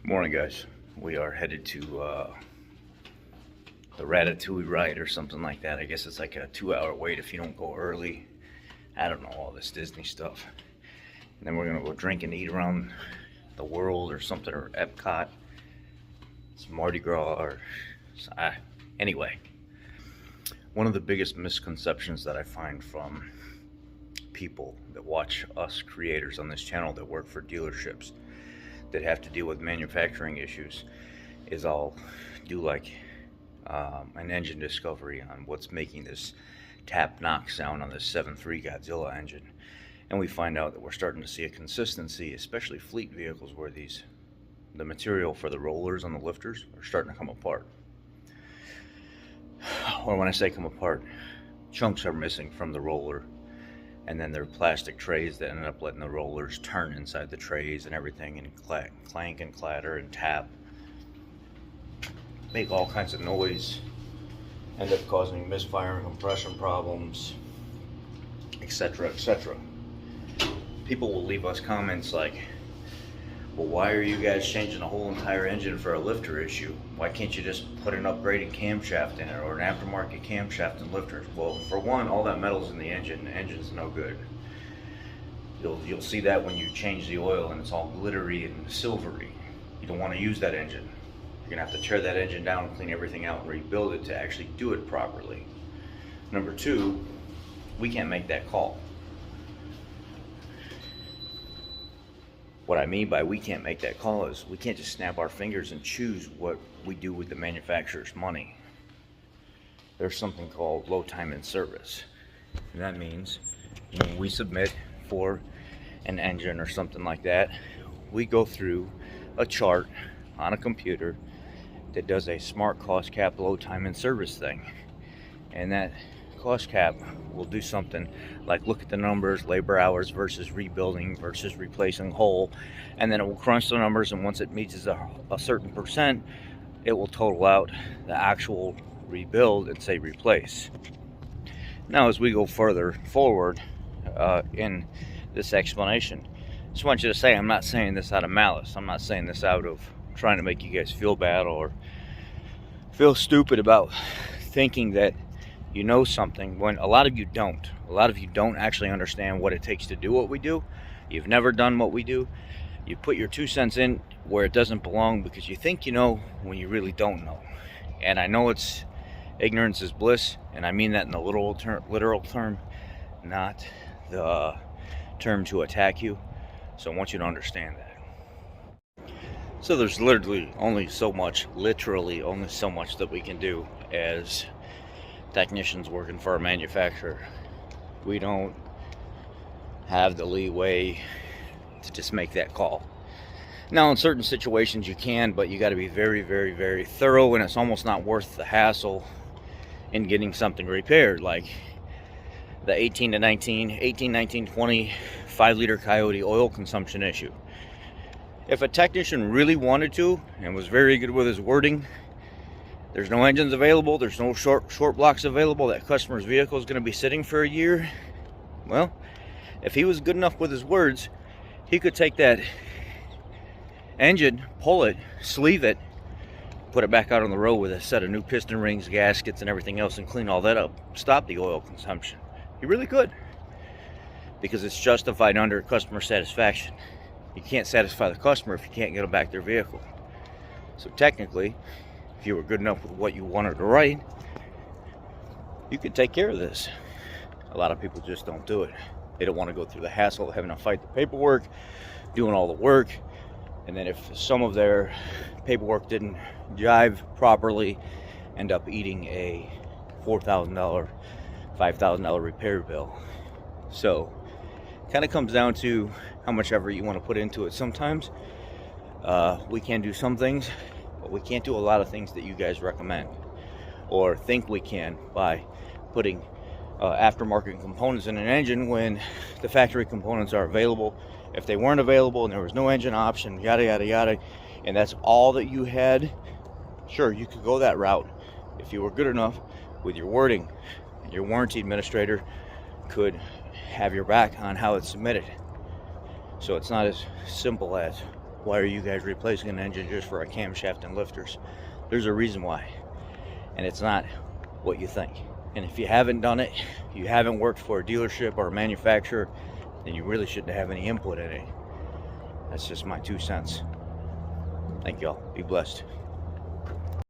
Morning, guys. We are headed to the Ratatouille ride or something like that. I guess it's like a 2-hour wait if you don't go early. I don't know, all this Disney stuff. And then we're gonna go drink and eat around the world or something, or Epcot. It's Mardi Gras or anyway. One of the biggest misconceptions that I find from people that watch us creators on this channel that work for dealerships that have to deal with manufacturing issues is I'll do like an engine discovery on what's making this tap knock sound on this 7.3 Godzilla engine, and we find out that we're starting to see a consistency, especially fleet vehicles, where the material for the rollers on the lifters are starting to come apart. Or when I say come apart, chunks are missing from the roller, and then there are plastic trays that end up letting the rollers turn inside the trays and everything, and clank and clatter and tap, make all kinds of noise, end up causing misfire and compression problems, etc., etc. People will leave us comments like, well, why are you guys changing the whole entire engine for a lifter issue? Why can't you just put an upgraded camshaft in it, or an aftermarket camshaft and lifters? Well, for one, all that metal's in the engine. The engine's no good. You'll see that when you change the oil and it's all glittery and silvery. You don't want to use that engine. You're gonna have to tear that engine down and clean everything out and rebuild it to actually do it properly. Number two, we can't make that call. What I mean by we can't make that call is we can't just snap our fingers and choose what we do with the manufacturer's money. There's something called low time in service. And that means when we submit for an engine or something like that, we go through a chart on a computer that does a smart cost cap low time in service thing. And that cost cap will do something like look at the numbers, labor hours versus rebuilding versus replacing whole, and then it will crunch the numbers, and once it meets a certain percent, it will total out the actual rebuild and say replace. Now, as we go further forward in this explanation, I just want you to say, I'm not saying this out of malice. I'm not saying this out of trying to make you guys feel bad or feel stupid about thinking that you know something, when a lot of you don't. A lot of you don't actually understand what it takes to do what we do. You've never done what we do. You put your 2 cents in where it doesn't belong because you think you know when you really don't know. And I know it's ignorance is bliss, and I mean that in the literal term, not the term to attack you. So I want you to understand that. So there's literally only so much that we can do as technicians working for a manufacturer. We don't have the leeway to just make that call. Now, in certain situations you can, but you got to be very, very, very thorough, and it's almost not worth the hassle in getting something repaired, like the 18, 19, 20 5-liter Coyote oil consumption issue. If a technician really wanted to and was very good with his wording, there's no engines available, there's no short blocks available, that customer's vehicle is going to be sitting for a year. Well, if he was good enough with his words, he could take that engine, pull it, sleeve it, put it back out on the road with a set of new piston rings, gaskets, and everything else, and clean all that up, stop the oil consumption. He really could, because it's justified under customer satisfaction. You can't satisfy the customer if you can't get them back their vehicle. So technically, if you were good enough with what you wanted to write, you could take care of this. A lot of people just don't do it. They don't want to go through the hassle of having to fight the paperwork, doing all the work, and then if some of their paperwork didn't jive properly, end up eating a $4,000, $5,000 repair bill. So it kind of comes down to how much effort you want to put into it. Sometimes we can do some things, but we can't do a lot of things that you guys recommend or think we can by putting aftermarket components in an engine when the factory components are available. If they weren't available and there was no engine option, yada yada yada, and that's all that you had, sure, you could go that route if you were good enough with your wording. Your warranty administrator could have your back on how it's submitted. So it's not as simple as Why are you guys replacing an engine just for a camshaft and lifters? There's a reason why, and it's not what you think. And if you haven't done it, you haven't worked for a dealership or a manufacturer, then you really shouldn't have any input in it. That's just my 2 cents. Thank y'all. Be blessed.